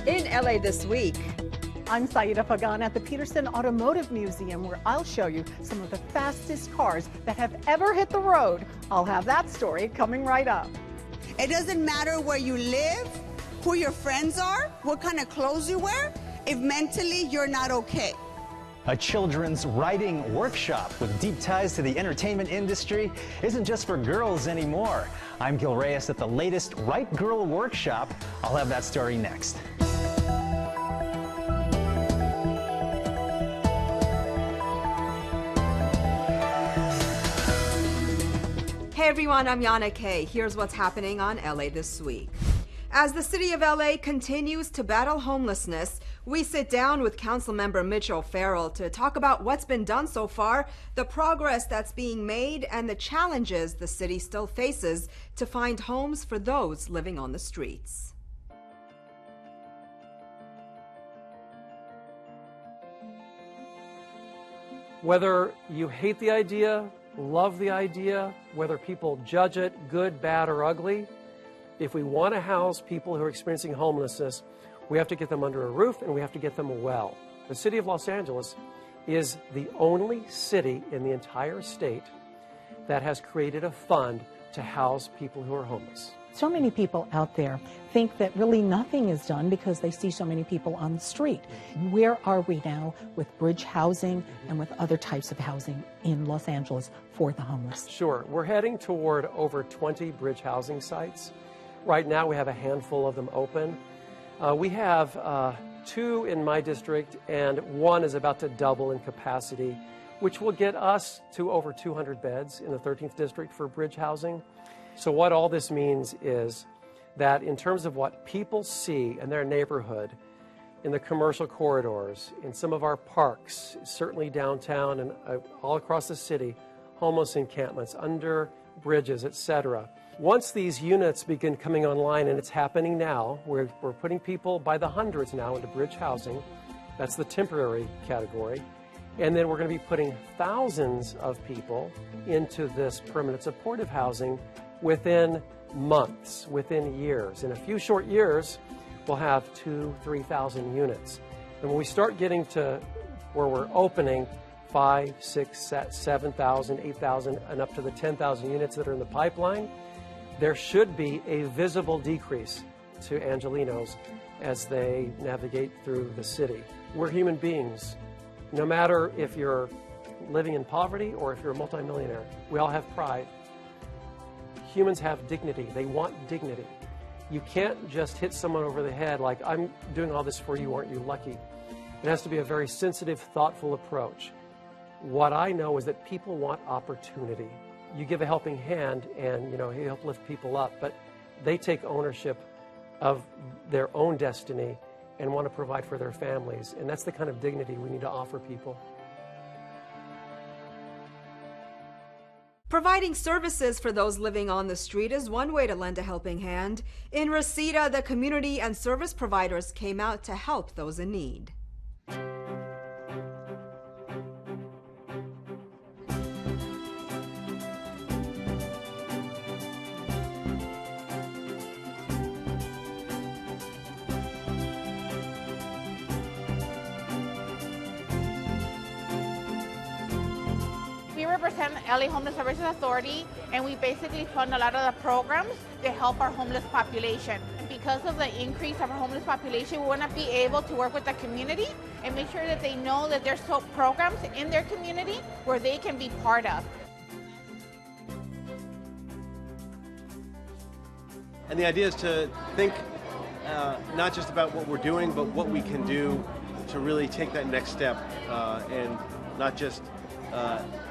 In LA this week. I'm Saida Fagan at the Peterson Automotive Museum, where I'll show you some of the fastest cars that have ever hit the road. I'll have that story coming right up. It doesn't matter where you live, who your friends are, what kind of clothes you wear, if mentally you're not okay. A children's writing workshop with deep ties to the entertainment industry isn't just for girls anymore. I'm Gil Reyes at the latest Write Girl workshop. I'll have that story next. Hey everyone, I'm Yana Kay. Here's what's happening on LA this week. As the city of LA continues to battle homelessness, we sit down with Councilmember Mitchell Farrell to talk about what's been done so far, the progress that's being made, and the challenges the city still faces to find homes for those living on the streets. Whether you hate the idea, love the idea, whether people judge it good, bad, or ugly, if we want to house people who are experiencing homelessness, we have to get them under a roof and we have to get them well. The city of Los Angeles is the only city in the entire state that has created a fund to house people who are homeless. So many people out there think that really nothing is done because they see so many people on the street. Where are we now with bridge housing and with other types of housing in Los Angeles for the homeless? Sure. We're heading toward over 20 bridge housing sites. Right now we have a handful of them open. We have 2 in my district, and 1 is about to double in capacity, which will get us to over 200 beds in the 13th district for bridge housing. So what all this means is that in terms of what people see in their neighborhood, in the commercial corridors, in some of our parks, certainly downtown and all across the city, homeless encampments, under bridges, etc. Once these units begin coming online, and it's happening now, we're putting people by the hundreds now into bridge housing. That's the temporary category. And then we're going to be putting thousands of people into this permanent supportive housing within months, within years. In a few short years, we'll have 2,000-3,000 units. And when we start getting to where we're opening 5,000, 6,000, 7,000, 8,000, and up to the 10,000 units that are in the pipeline, there should be a visible decrease to Angelenos as they navigate through the city. We're human beings. No matter if you're living in poverty or if you're a multimillionaire, we all have pride. Humans have dignity. They want dignity. You can't just hit someone over the head like, I'm doing all this for you, aren't you lucky? It has to be a very sensitive, thoughtful approach. What I know is that people want opportunity. You give a helping hand and, you help lift people up, but they take ownership of their own destiny and want to provide for their families. And that's the kind of dignity we need to offer people. Providing services for those living on the street is one way to lend a helping hand. In Reseda, the community and service providers came out to help those in need. We represent LA Homeless Services Authority, and we basically fund a lot of the programs to help our homeless population. And because of the increase of our homeless population, we want to be able to work with the community and make sure that they know that there's programs in their community where they can be part of. And the idea is to think not just about what we're doing, but what we can do to really take that next step and not just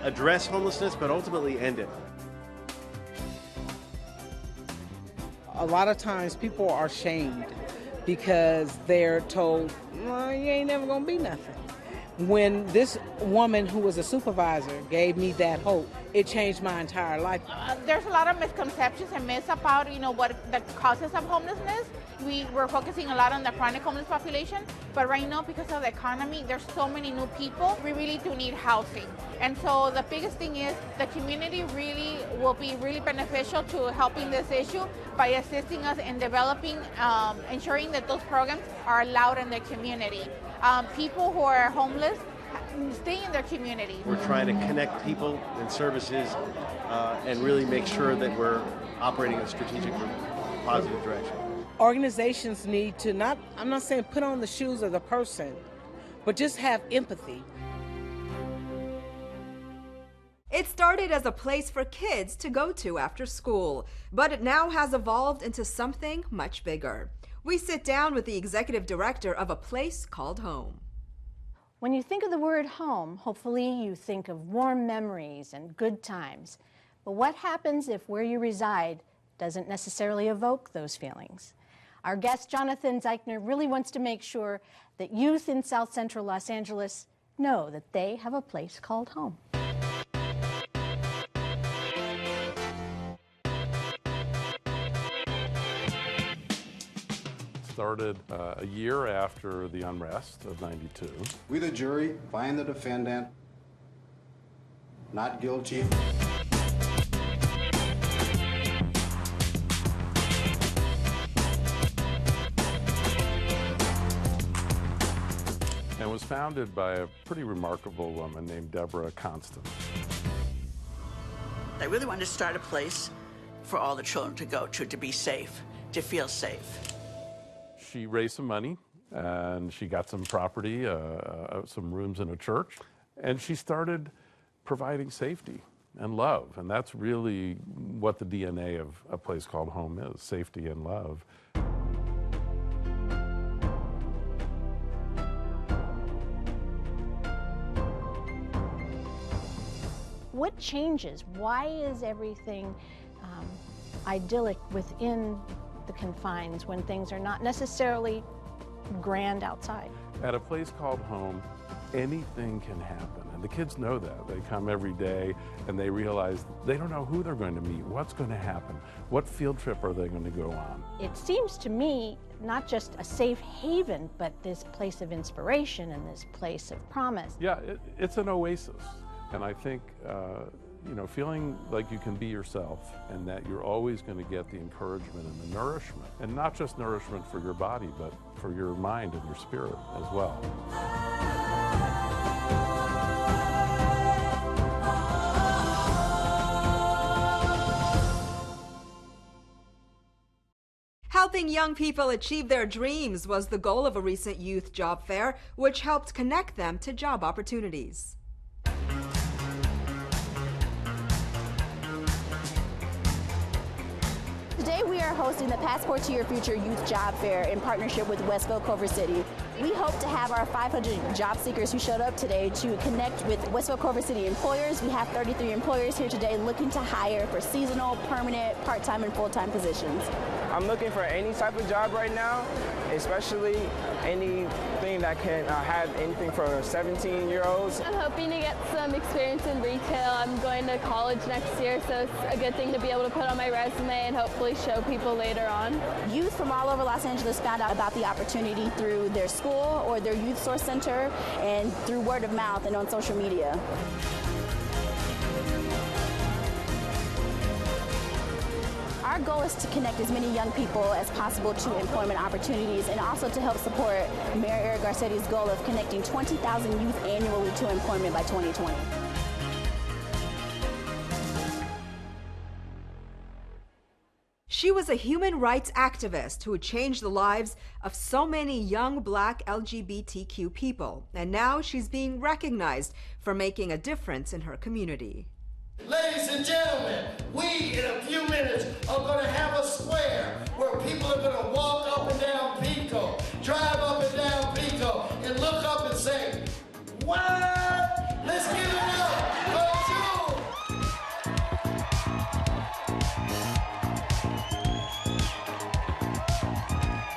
address homelessness, but ultimately end it. A lot of times people are shamed because they're told, well, you ain't never gonna be nothing. When this woman who was a supervisor gave me that hope, it changed my entire life. There's a lot of misconceptions and myths about, what the causes of homelessness. We're focusing a lot on the chronic homeless population, but right now, because of the economy, there's so many new people. We really do need housing. And so the biggest thing is the community really will be really beneficial to helping this issue by assisting us in developing, ensuring that those programs are allowed in their community. People who are homeless stay in their community. We're trying to connect people and services and really make sure that we're operating in a strategic, positive direction. Organizations need to I'm not saying put on the shoes of the person, but just have empathy. It started as a place for kids to go to after school, but it now has evolved into something much bigger. We sit down with the executive director of A Place Called Home. When you think of the word home, hopefully you think of warm memories and good times. But what happens if where you reside doesn't necessarily evoke those feelings? Our guest, Jonathan Zeichner, really wants to make sure that youth in South Central Los Angeles know that they have a place called home. Started a year after the unrest of '92. We, the jury, find the defendant not guilty. And was founded by a pretty remarkable woman named Deborah Constant. I really wanted to start a place for all the children to go to be safe, to feel safe. She raised some money, and she got some property, some rooms in a church, and she started providing safety and love, and that's really what the DNA of A Place Called Home is, safety and love. What changes? Why is everything idyllic within the confines when things are not necessarily grand outside? At A Place Called Home, anything can happen, and the kids know that. They come every day and they realize they don't know who they're going to meet, what's going to happen, what field trip are they going to go on. It seems to me not just a safe haven, but this place of inspiration and this place of promise. Yeah, it's an oasis, and I think you know, feeling like you can be yourself and that you're always going to get the encouragement and the nourishment, and not just nourishment for your body, but for your mind and your spirit as well. Helping young people achieve their dreams was the goal of a recent youth job fair, which helped connect them to job opportunities. Today we are hosting the Passport to Your Future Youth Job Fair in partnership with Westville Culver City. We hope to have our 500 job seekers who showed up today to connect with Westville Culver City employers. We have 33 employers here today looking to hire for seasonal, permanent, part-time, and full-time positions. I'm looking for any type of job right now, especially anything that can have anything for 17-year-olds. I'm hoping to get some experience in retail. I'm going to college next year, so it's a good thing to be able to put on my resume and hopefully show people later on. Youth from all over Los Angeles found out about the opportunity through their school or their youth source center and through word of mouth and on social media. Our goal is to connect as many young people as possible to employment opportunities and also to help support Mayor Eric Garcetti's goal of connecting 20,000 youth annually to employment by 2020. She was a human rights activist who changed the lives of so many young Black LGBTQ people, and now she's being recognized for making a difference in her community. Ladies and gentlemen, we in a few minutes are going to have a square where people are going to walk up and down Pico, drive up and down Pico, and look up and say, "What? Let's give it up for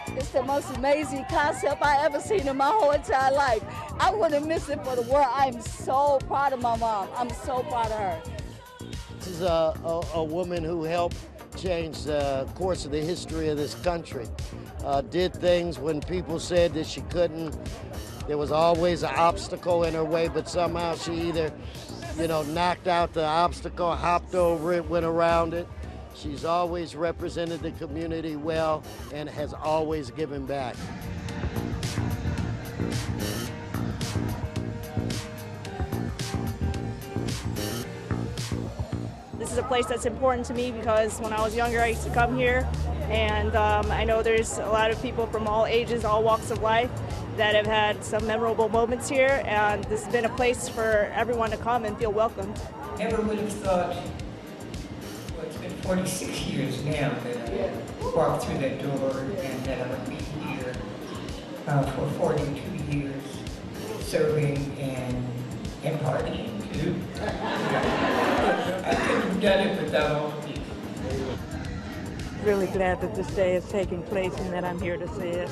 you!" It's the most amazing concept I ever seen in my whole entire life. I wouldn't miss it for the world. I'm so proud of my mom. I'm so proud of her. This is a woman who helped change the course of the history of this country. Did things when people said that she couldn't. There was always an obstacle in her way, but somehow she either you know, knocked out the obstacle, hopped over it, went around it. She's always represented the community well and has always given back. This is a place that's important to me because when I was younger, I used to come here, and I know there's a lot of people from all ages, all walks of life that have had some memorable moments here, and this has been a place for everyone to come and feel welcomed. Never would have thought, well, it's been 46 years now that I walked through that door and that I would be here for 42 years serving and partying too. I couldn't have done it without all of you. Really glad that this day is taking place and that I'm here to see it.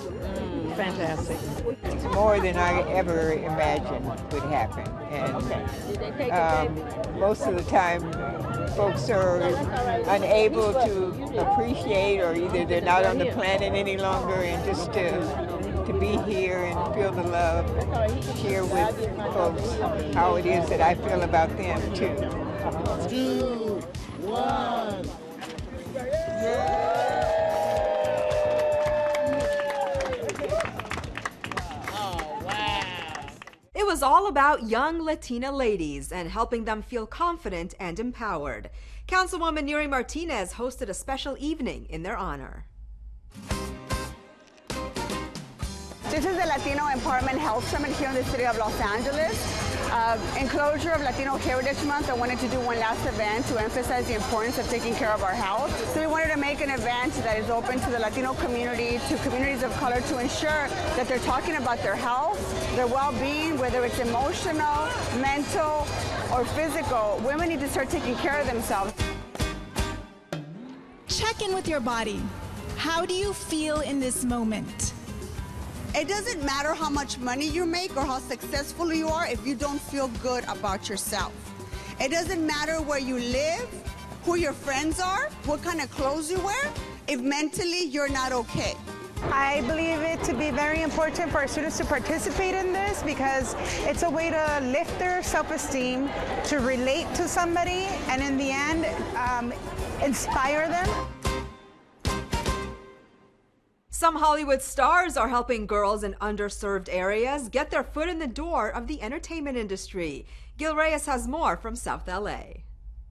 Fantastic. It's more than I ever imagined would happen. And most of the time, folks are unable to appreciate, or either they're not on the planet any longer, and just to be here and feel the love, share with folks how it is that I feel about them too. 2, 1. It was all about young Latina ladies and helping them feel confident and empowered. Councilwoman Nuri Martinez hosted a special evening in their honor. This is the Latino Empowerment Health Summit here in the city of Los Angeles. In closure of Latino Heritage Month, I wanted to do one last event to emphasize the importance of taking care of our health. So we wanted to make an event that is open to the Latino community, to communities of color, to ensure that they're talking about their health, their well-being, whether it's emotional, mental, or physical. Women need to start taking care of themselves. Check in with your body. How do you feel in this moment? It doesn't matter how much money you make or how successful you are if you don't feel good about yourself. It doesn't matter where you live, who your friends are, what kind of clothes you wear, if mentally you're not okay. I believe it to be very important for our students to participate in this because it's a way to lift their self-esteem, to relate to somebody, and in the end, inspire them. Some Hollywood stars are helping girls in underserved areas get their foot in the door of the entertainment industry. Gil Reyes has more from South LA.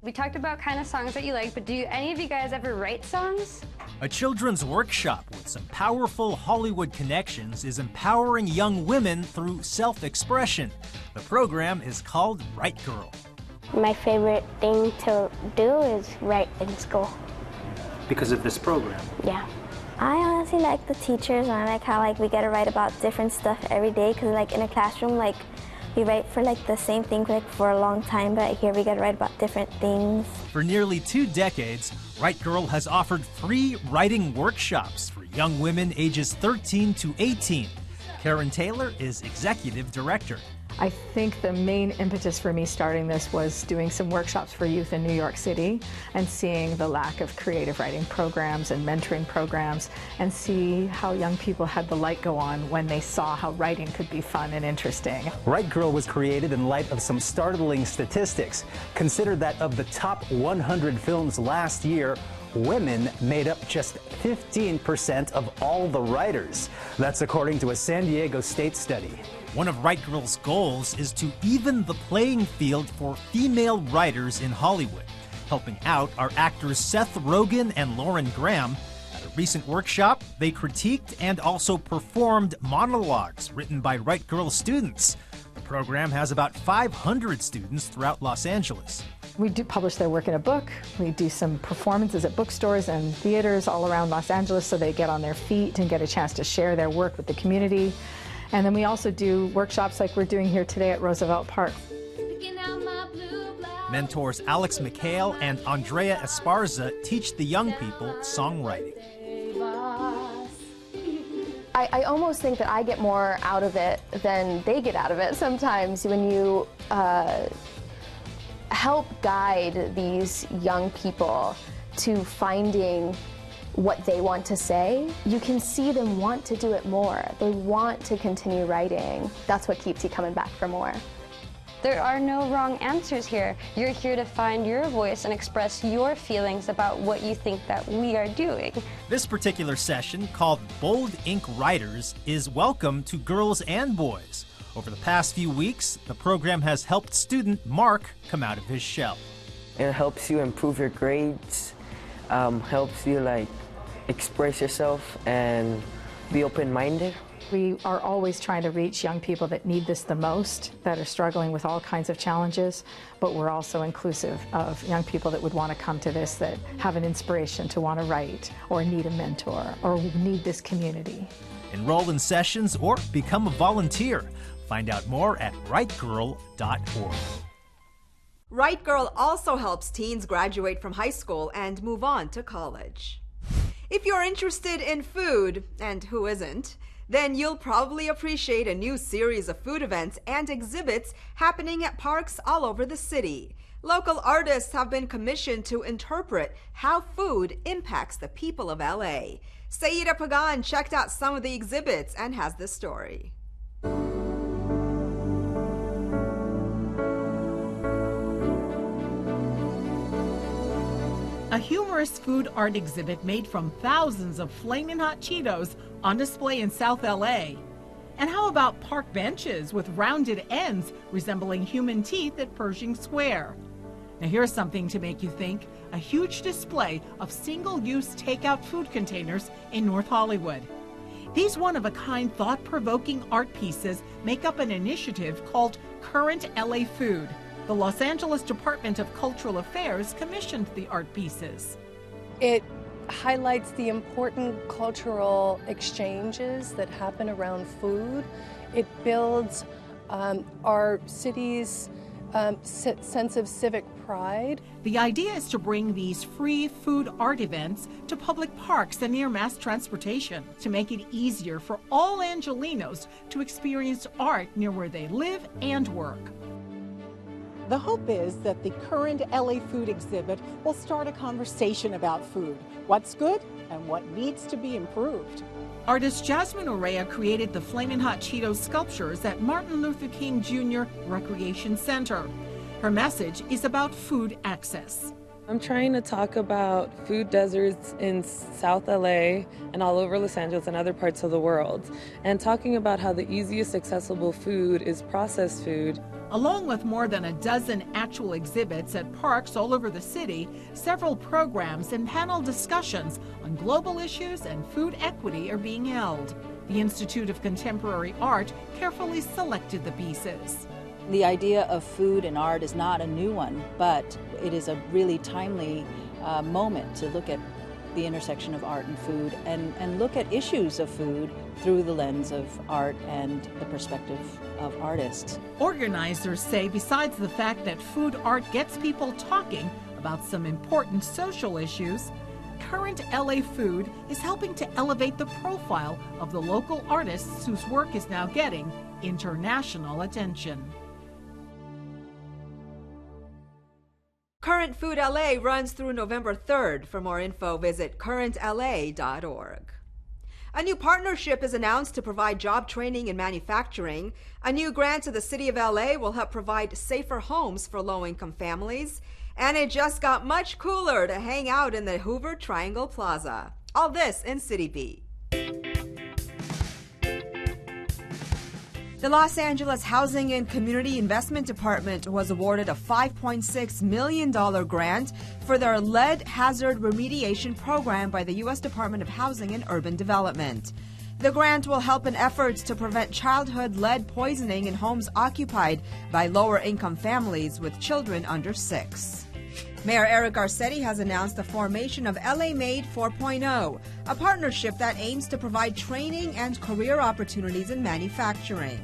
We talked about kind of songs that you like, but do any of you guys ever write songs? A children's workshop with some powerful Hollywood connections is empowering young women through self-expression. The program is called Right Girl. My favorite thing to do is write in school. Because of this program? Yeah. I honestly like the teachers, and I like how we get to write about different stuff every day, because in a classroom we write for the same thing for a long time, but here we get to write about different things. For nearly 2 decades, Right Girl has offered free writing workshops for young women ages 13 to 18. Karen Taylor is executive director. I think the main impetus for me starting this was doing some workshops for youth in New York City and seeing the lack of creative writing programs and mentoring programs, and see how young people had the light go on when they saw how writing could be fun and interesting. Right Girl was created in light of some startling statistics. Consider that of the top 100 films last year, women made up just 15% of all the writers. That's according to a San Diego State study. One of Right Girl's goals is to even the playing field for female writers in Hollywood. Helping out are actors Seth Rogen and Lauren Graham. At a recent workshop, they critiqued and also performed monologues written by Right Girl students. The program has about 500 students throughout Los Angeles. We do publish their work in a book. We do some performances at bookstores and theaters all around Los Angeles so they get on their feet and get a chance to share their work with the community. And then we also do workshops like we're doing here today at Roosevelt Park. Mentors Alex McHale and Andrea Esparza teach the young people songwriting. I almost think that I get more out of it than they get out of it sometimes when you help guide these young people to finding what they want to say. You can see them want to do it more. They want to continue writing. That's what keeps you coming back for more. There are no wrong answers here. You're here to find your voice and express your feelings about what you think that we are doing. This particular session, called Bold Ink Writers, is welcome to girls and boys. Over the past few weeks, the program has helped student Mark come out of his shell. It helps you improve your grades, helps you express yourself and be open-minded. We are always trying to reach young people that need this the most, that are struggling with all kinds of challenges, but we're also inclusive of young people that would want to come to this, that have an inspiration to want to write, or need a mentor, or need this community. Enroll in sessions or become a volunteer. Find out more at rightgirl.org. Right Girl also helps teens graduate from high school and move on to college. If you're interested in food, and who isn't, then you'll probably appreciate a new series of food events and exhibits happening at parks all over the city. Local artists have been commissioned to interpret how food impacts the people of LA. Saida Pagan checked out some of the exhibits and has this story. A humorous food art exhibit made from thousands of flaming hot Cheetos on display in South LA. And how about park benches with rounded ends resembling human teeth at Pershing Square? Now here's something to make you think: a huge display of single-use takeout food containers in North Hollywood. These one-of-a-kind, thought-provoking art pieces make up an initiative called Current LA Food. The Los Angeles Department of Cultural Affairs commissioned the art pieces. It highlights the important cultural exchanges that happen around food. It builds our city's sense of civic pride. The idea is to bring these free food art events to public parks and near mass transportation to make it easier for all Angelenos to experience art near where they live and work. The hope is that the Current LA Food exhibit will start a conversation about food, what's good and what needs to be improved. Artist Jasmine Orea created the Flamin' Hot Cheetos sculptures at Martin Luther King Jr. Recreation Center. Her message is about food access. I'm trying to talk about food deserts in South LA and all over Los Angeles and other parts of the world, and talking about how the easiest accessible food is processed food. Along with more than a dozen actual exhibits at parks all over the city, several programs and panel discussions on global issues and food equity are being held. The Institute of Contemporary Art carefully selected the pieces. The idea of food and art is not a new one, but it is a really timely moment to look at the intersection of art and food and look at issues of food through the lens of art and the perspective of artists. Organizers say besides the fact that food art gets people talking about some important social issues, Current LA Food is helping to elevate the profile of the local artists whose work is now getting international attention. Current Food LA runs through November 3rd. For more info, visit currentla.org. A new partnership is announced to provide job training in manufacturing. A new grant to the City of LA will help provide safer homes for low-income families. And it just got much cooler to hang out in the Hoover Triangle Plaza. All this in City Beat. The Los Angeles Housing and Community Investment Department was awarded a $5.6 million grant for their lead hazard remediation program by the U.S. Department of Housing and Urban Development. The grant will help in efforts to prevent childhood lead poisoning in homes occupied by lower-income families with children under 6. Mayor Eric Garcetti has announced the formation of LA Made 4.0, a partnership that aims to provide training and career opportunities in manufacturing.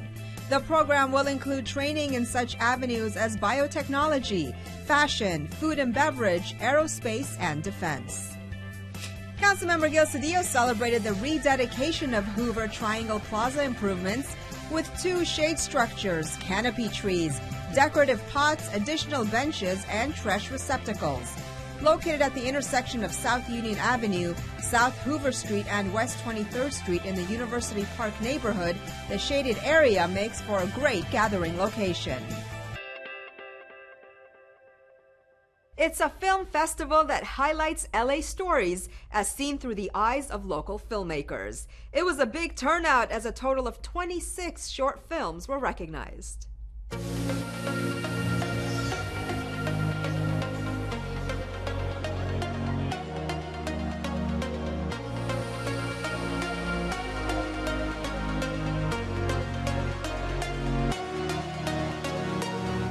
The program will include training in such avenues as biotechnology, fashion, food and beverage, aerospace, and defense. Councilmember Gil Cedillo celebrated the rededication of Hoover Triangle Plaza improvements with 2 shade structures, canopy trees, decorative pots, additional benches, and trash receptacles. Located at the intersection of South Union Avenue, South Hoover Street, and West 23rd Street in the University Park neighborhood, the shaded area makes for a great gathering location. It's a film festival that highlights LA stories as seen through the eyes of local filmmakers. It was a big turnout as a total of 26 short films were recognized.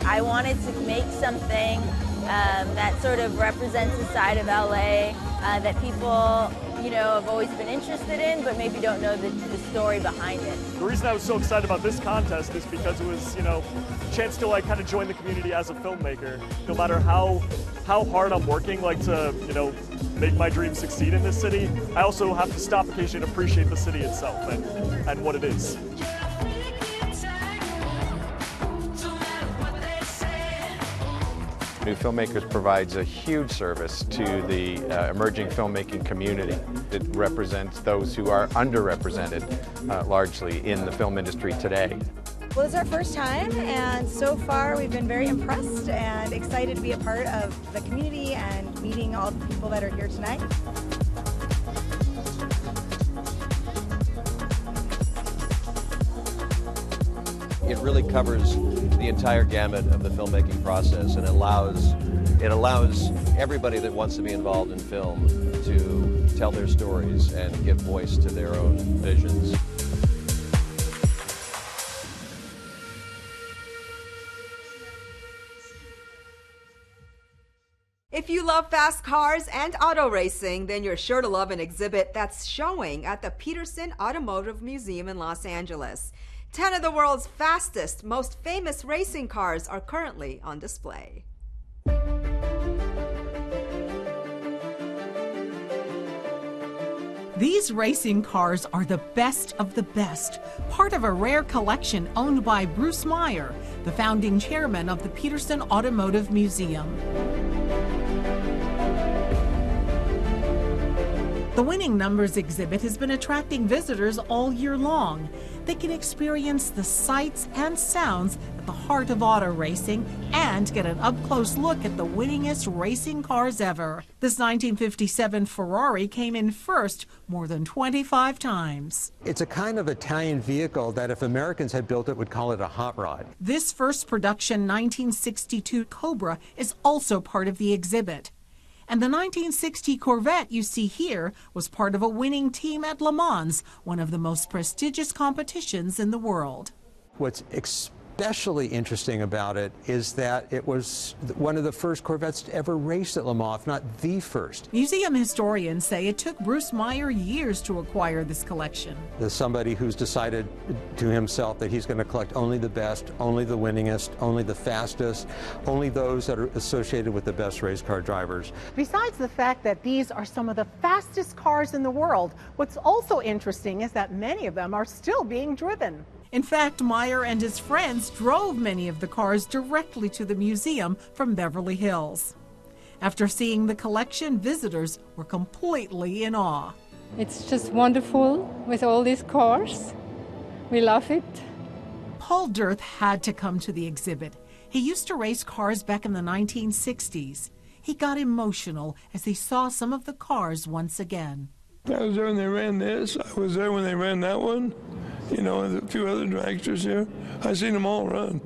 I wanted to make something that sort of represents the side of LA that people, you know, have always been interested in, but maybe don't know the story behind it. The reason I was so excited about this contest is because it was, you know, a chance to like kind of join the community as a filmmaker. No matter how hard I'm working, like to, you know, make my dream succeed in this city, I also have to stop occasionally and appreciate the city itself and what it is. New Filmmakers provides a huge service to the emerging filmmaking community. It represents those who are underrepresented largely in the film industry today. Well, it's our first time, and so far we've been very impressed and excited to be a part of the community and meeting all the people that are here tonight. It really covers the entire gamut of the filmmaking process, and it allows everybody that wants to be involved in film to tell their stories and give voice to their own visions. If you love fast cars and auto racing, then you're sure to love an exhibit that's showing at the Peterson Automotive Museum in Los Angeles. 10 of the world's fastest, most famous racing cars are currently on display. These racing cars are the best of the best, part of a rare collection owned by Bruce Meyer, the founding chairman of the Peterson Automotive Museum. The Winning Numbers exhibit has been attracting visitors all year long. They can experience the sights and sounds at the heart of auto racing and get an up-close look at the winningest racing cars ever. This 1957 Ferrari came in first more than 25 times. It's a kind of Italian vehicle that if Americans had built it, would call it a hot rod. This first production 1962 Cobra is also part of the exhibit. And the 1960 Corvette you see here was part of a winning team at Le Mans, one of the most prestigious competitions in the world. What's especially interesting about it is that it was one of the first Corvettes to ever race at Le Mans, if not the first. Museum historians say it took Bruce Meyer years to acquire this collection. There's somebody who's decided to himself that he's going to collect only the best, only the winningest, only the fastest, only those that are associated with the best race car drivers. Besides the fact that these are some of the fastest cars in the world, what's also interesting is that many of them are still being driven. In fact, Meyer and his friends drove many of the cars directly to the museum from Beverly Hills. After seeing the collection, visitors were completely in awe. It's just wonderful with all these cars. We love it. Paul Dirth had to come to the exhibit. He used to race cars back in the 1960s. He got emotional as he saw some of the cars once again. I was there when they ran this. I was there when they ran that one. You know, and a few other dragsters here. I've seen them all run.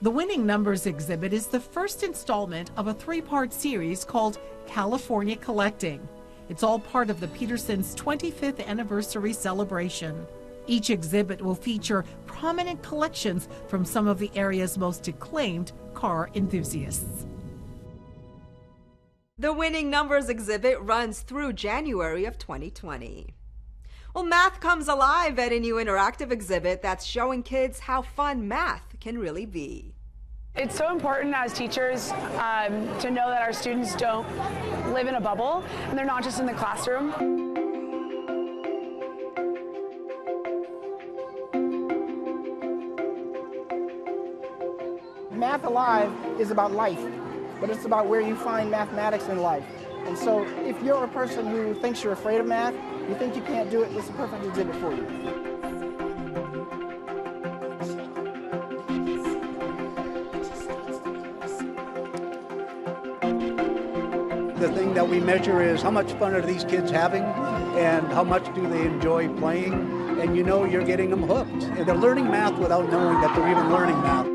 The Winning Numbers exhibit is the first installment of a three-part series called California Collecting. It's all part of the Peterson's 25th anniversary celebration. Each exhibit will feature prominent collections from some of the area's most acclaimed car enthusiasts. The Winning Numbers exhibit runs through January of 2020. Well, math comes alive at a new interactive exhibit that's showing kids how fun math can really be. It's so important as teachers to know that our students don't live in a bubble and they're not just in the classroom. Math Alive is about life, but it's about where you find mathematics in life. And so if you're a person who thinks you're afraid of math, you think you can't do it, this is a perfect exhibit for you. the thing that we measure is how much fun are these kids having and how much do they enjoy playing. And you know you're getting them hooked. And they're learning math without knowing that they're even learning math.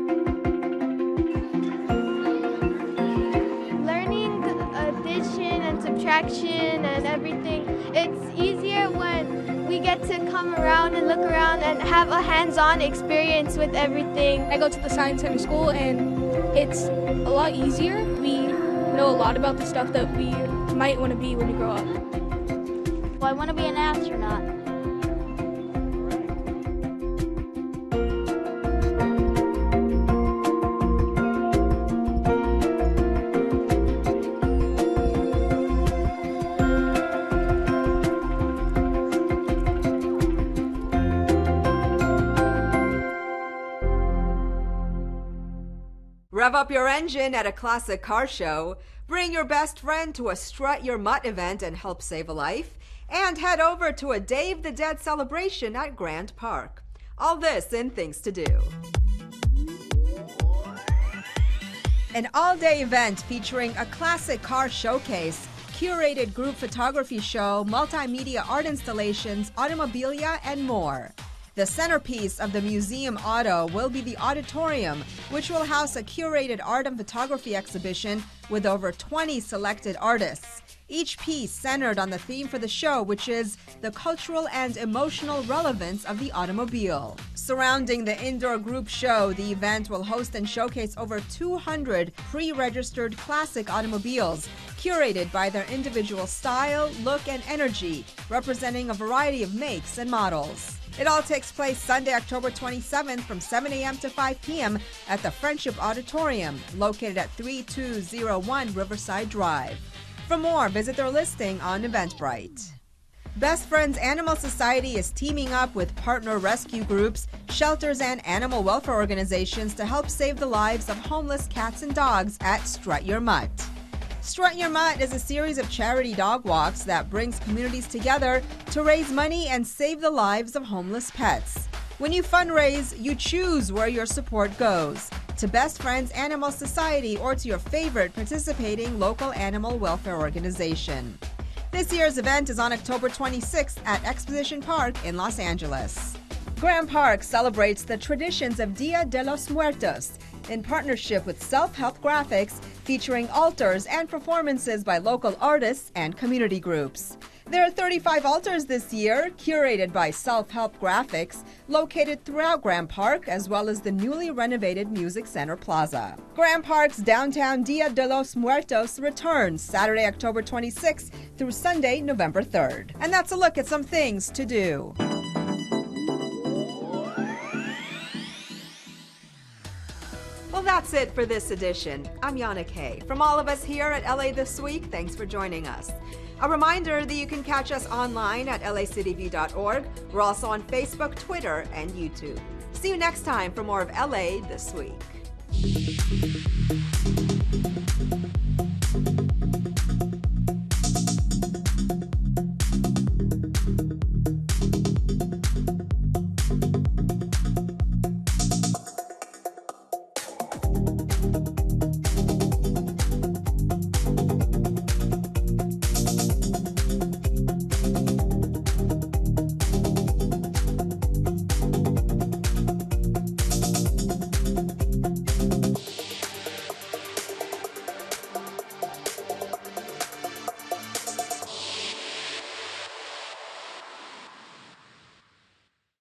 Learning addition and subtraction and everything, it's easier when we get to come around and look around and have a hands-on experience with everything. I go to the Science Center school and it's a lot easier. We know a lot about the stuff that we might want to be when we grow up. Well, I want to be an astronaut. Rev up your engine at a classic car show, bring your best friend to a Strut Your Mutt event and help save a life, and head over to a Day of the Dead celebration at Grand Park. All this in Things to Do. An all-day event featuring a classic car showcase, curated group photography show, multimedia art installations, automobilia, and more. The centerpiece of the Museum Auto will be the auditorium, which will house a curated art and photography exhibition with over 20 selected artists. Each piece centered on the theme for the show, which is the cultural and emotional relevance of the automobile. Surrounding the indoor group show, the event will host and showcase over 200 pre-registered classic automobiles, curated by their individual style, look, and energy, representing a variety of makes and models. It all takes place Sunday, October 27th from 7 a.m. to 5 p.m. at the Friendship Auditorium, located at 3201 Riverside Drive. For more, visit their listing on Eventbrite. Best Friends Animal Society is teaming up with partner rescue groups, shelters, and animal welfare organizations to help save the lives of homeless cats and dogs at Strut Your Mutt. Strut Your Mutt is a series of charity dog walks that brings communities together to raise money and save the lives of homeless pets. When you fundraise, you choose where your support goes, to Best Friends Animal Society or to your favorite participating local animal welfare organization. This year's event is on October 26th at Exposition Park in Los Angeles. Grand Park celebrates the traditions of Dia de los Muertos in partnership with Self-Help Graphics, featuring altars and performances by local artists and community groups. There are 35 altars this year, curated by Self-Help Graphics, located throughout Grand Park, as well as the newly renovated Music Center Plaza. Grand Park's downtown Dia de los Muertos returns Saturday, October 26th through Sunday, November 3rd. And that's a look at some things to do. Well, that's it for this edition. I'm Yana Kay. From all of us here at LA This Week, thanks for joining us. A reminder that you can catch us online at lacityview.org. We're also on Facebook, Twitter, and YouTube. See you next time for more of LA This Week.